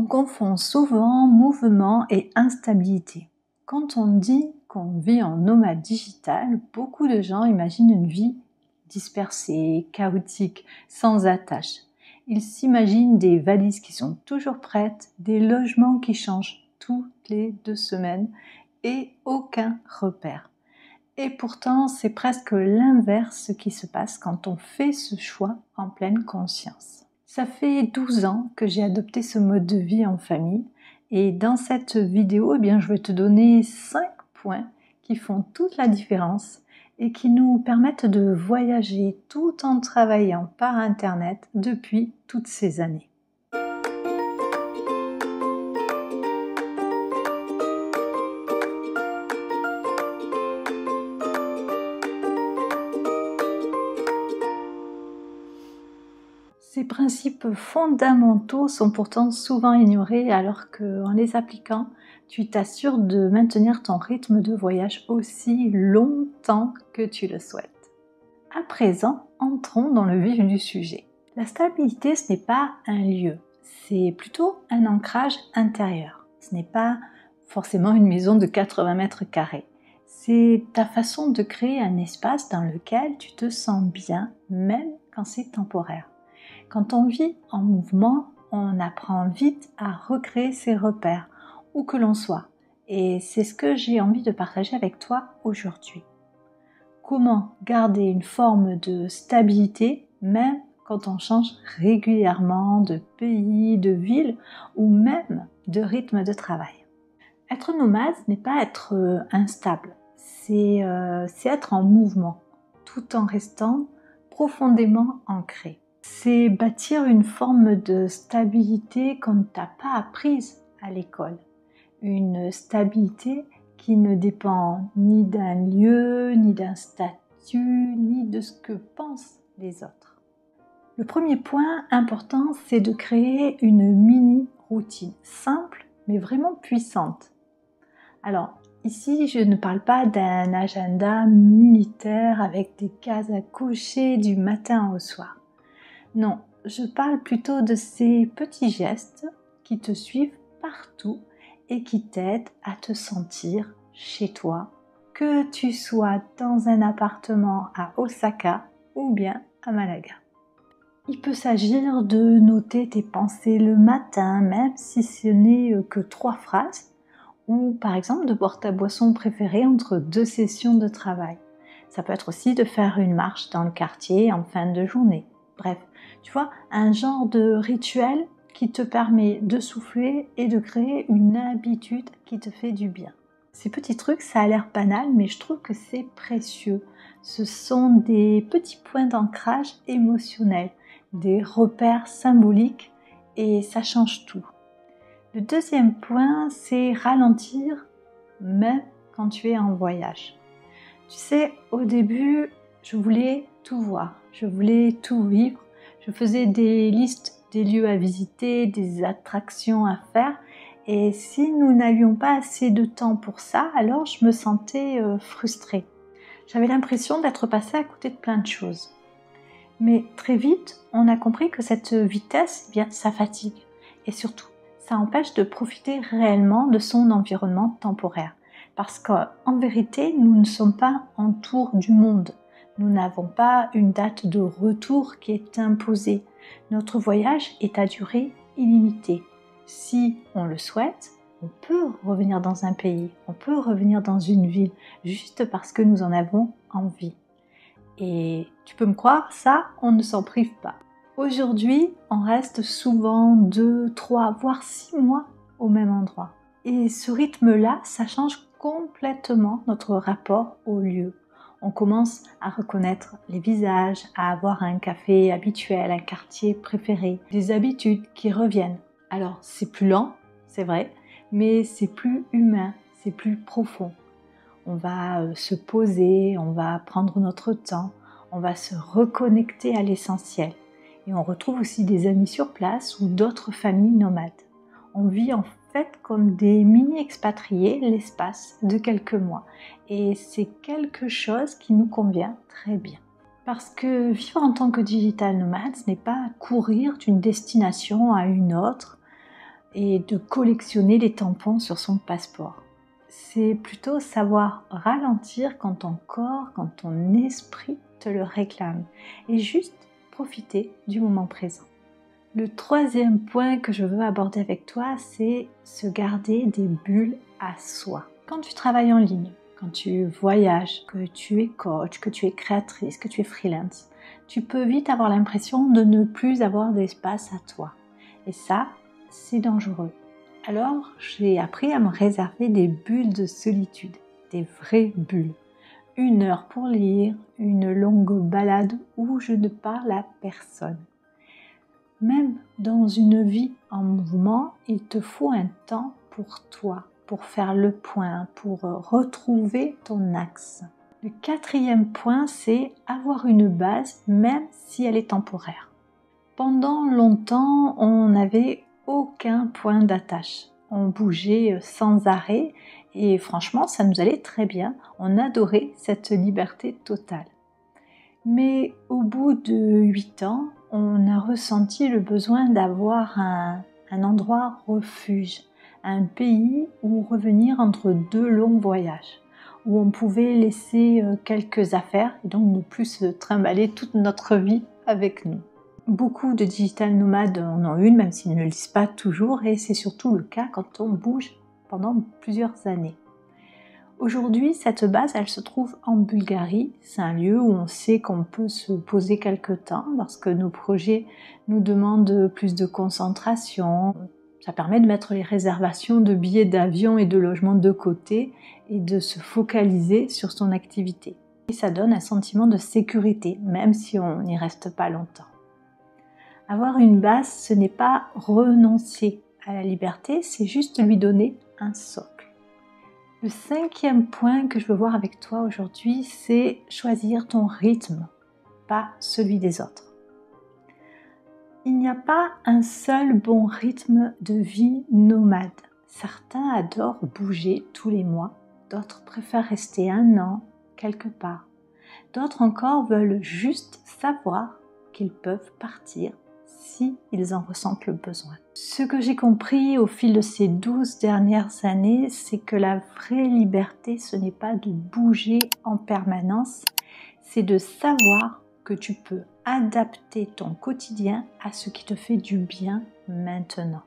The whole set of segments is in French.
On confond souvent mouvement et instabilité. Quand on dit qu'on vit en nomade digital, beaucoup de gens imaginent une vie dispersée, chaotique, sans attache. Ils s'imaginent des valises qui sont toujours prêtes, des logements qui changent toutes les 2 semaines et aucun repère. Et pourtant, c'est presque l'inverse qui se passe quand on fait ce choix en pleine conscience. Ça fait 12 ans que j'ai adopté ce mode de vie en famille et dans cette vidéo, je vais te donner 5 points qui font toute la différence et qui nous permettent de voyager tout en travaillant par Internet depuis toutes ces années. Ces principes fondamentaux sont pourtant souvent ignorés alors qu'en les appliquant, tu t'assures de maintenir ton rythme de voyage aussi longtemps que tu le souhaites. À présent, entrons dans le vif du sujet. La stabilité, ce n'est pas un lieu, c'est plutôt un ancrage intérieur. Ce n'est pas forcément une maison de 80 mètres carrés. C'est ta façon de créer un espace dans lequel tu te sens bien, même quand c'est temporaire. Quand on vit en mouvement, on apprend vite à recréer ses repères, où que l'on soit. Et c'est ce que j'ai envie de partager avec toi aujourd'hui. Comment garder une forme de stabilité, même quand on change régulièrement de pays, de ville, ou même de rythme de travail. Être nomade n'est pas être instable, c'est être en mouvement, tout en restant profondément ancré. C'est bâtir une forme de stabilité qu'on ne t'a pas apprise à l'école. Une stabilité qui ne dépend ni d'un lieu, ni d'un statut, ni de ce que pensent les autres. Le premier point important, c'est de créer une mini-routine, simple mais vraiment puissante. Alors, ici, je ne parle pas d'un agenda militaire avec des cases à cocher du matin au soir. Non, je parle plutôt de ces petits gestes qui te suivent partout et qui t'aident à te sentir chez toi, que tu sois dans un appartement à Osaka ou bien à Malaga. Il peut s'agir de noter tes pensées le matin, même si ce n'est que 3 phrases, ou par exemple de boire ta boisson préférée entre 2 sessions de travail. Ça peut être aussi de faire une marche dans le quartier en fin de journée. Bref, tu vois, un genre de rituel qui te permet de souffler et de créer une habitude qui te fait du bien. Ces petits trucs, ça a l'air banal, mais je trouve que c'est précieux. Ce sont des petits points d'ancrage émotionnel, des repères symboliques et ça change tout. Le deuxième point, c'est ralentir même quand tu es en voyage. Tu sais, au début, je voulais tout voir, je voulais tout vivre, je faisais des listes des lieux à visiter, des attractions à faire, et si nous n'avions pas assez de temps pour ça, alors je me sentais frustrée. J'avais l'impression d'être passée à côté de plein de choses. Mais très vite, on a compris que cette vitesse, ça fatigue, et surtout, ça empêche de profiter réellement de son environnement temporaire. Parce qu'en vérité, nous ne sommes pas en tour du monde. Nous n'avons pas une date de retour qui est imposée. Notre voyage est à durée illimitée. Si on le souhaite, on peut revenir dans un pays, on peut revenir dans une ville, juste parce que nous en avons envie. Et tu peux me croire, ça, on ne s'en prive pas. Aujourd'hui, on reste souvent 2, 3, voire 6 mois au même endroit. Et ce rythme-là, ça change complètement notre rapport au lieu. On commence à reconnaître les visages, à avoir un café habituel, un quartier préféré, des habitudes qui reviennent. Alors, c'est plus lent, c'est vrai, mais c'est plus humain, c'est plus profond. On va se poser, on va prendre notre temps, on va se reconnecter à l'essentiel. Et on retrouve aussi des amis sur place ou d'autres familles nomades. On vit en fait comme des mini-expatriés l'espace de quelques mois. Et c'est quelque chose qui nous convient très bien. Parce que vivre en tant que digital nomade, ce n'est pas courir d'une destination à une autre. et de collectionner les tampons sur son passeport. C'est plutôt savoir ralentir quand ton corps, quand ton esprit te le réclame et juste profiter du moment présent. Le troisième point que je veux aborder avec toi, c'est se garder des bulles à soi. Quand tu travailles en ligne, quand tu voyages, que tu es coach, que tu es créatrice, que tu es freelance, tu peux vite avoir l'impression de ne plus avoir d'espace à toi. Et ça, c'est dangereux. Alors, j'ai appris à me réserver des bulles de solitude, des vraies bulles. 1 heure pour lire, une longue balade où je ne parle à personne. Même dans une vie en mouvement, il te faut un temps pour toi, pour faire le point, pour retrouver ton axe. Le 4e point, c'est avoir une base, même si elle est temporaire. Pendant longtemps, on n'avait aucun point d'attache. On bougeait sans arrêt et franchement, ça nous allait très bien. On adorait cette liberté totale. Mais au bout de 8 ans, on a ressenti le besoin d'avoir un endroit refuge, un pays où revenir entre 2 longs voyages, où on pouvait laisser quelques affaires et donc ne plus se trimballer toute notre vie avec nous. Beaucoup de digital nomades en ont une, même s'ils ne le lisent pas toujours, et c'est surtout le cas quand on bouge pendant plusieurs années. Aujourd'hui, cette base, elle se trouve en Bulgarie. C'est un lieu où on sait qu'on peut se poser quelque temps parce que nos projets nous demandent plus de concentration. Ça permet de mettre les réservations de billets d'avion et de logement de côté et de se focaliser sur son activité. Et ça donne un sentiment de sécurité, même si on n'y reste pas longtemps. Avoir une base, ce n'est pas renoncer à la liberté, c'est juste lui donner un socle. Le 5e point que je veux voir avec toi aujourd'hui, c'est choisir ton rythme, pas celui des autres. Il n'y a pas un seul bon rythme de vie nomade. Certains adorent bouger tous les mois, d'autres préfèrent rester 1 an quelque part. D'autres encore veulent juste savoir qu'ils peuvent partir si ils en ressentent le besoin. Ce que j'ai compris au fil de ces 12 dernières années, c'est que la vraie liberté, ce n'est pas de bouger en permanence, c'est de savoir que tu peux adapter ton quotidien à ce qui te fait du bien maintenant.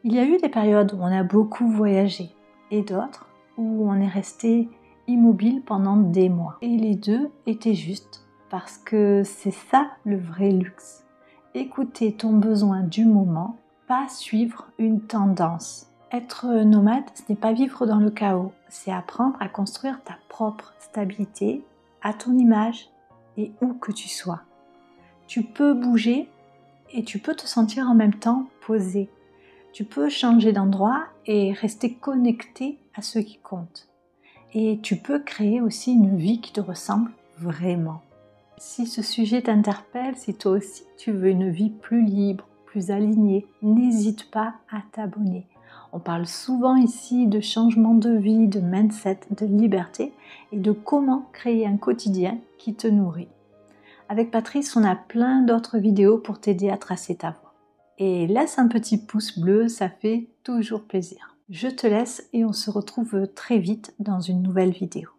Il y a eu des périodes où on a beaucoup voyagé et d'autres où on est resté immobile pendant des mois. Et les deux étaient justes parce que c'est ça le vrai luxe. Écouter ton besoin du moment, pas suivre une tendance. Être nomade, ce n'est pas vivre dans le chaos, c'est apprendre à construire ta propre stabilité à ton image et où que tu sois. Tu peux bouger et tu peux te sentir en même temps posé. Tu peux changer d'endroit et rester connecté à ce qui compte. Et tu peux créer aussi une vie qui te ressemble vraiment. Si ce sujet t'interpelle, si toi aussi tu veux une vie plus libre, plus alignée, n'hésite pas à t'abonner. On parle souvent ici de changement de vie, de mindset, de liberté et de comment créer un quotidien qui te nourrit. Avec Patrice, on a plein d'autres vidéos pour t'aider à tracer ta voie. Et laisse un petit pouce bleu, ça fait toujours plaisir. Je te laisse et on se retrouve très vite dans une nouvelle vidéo.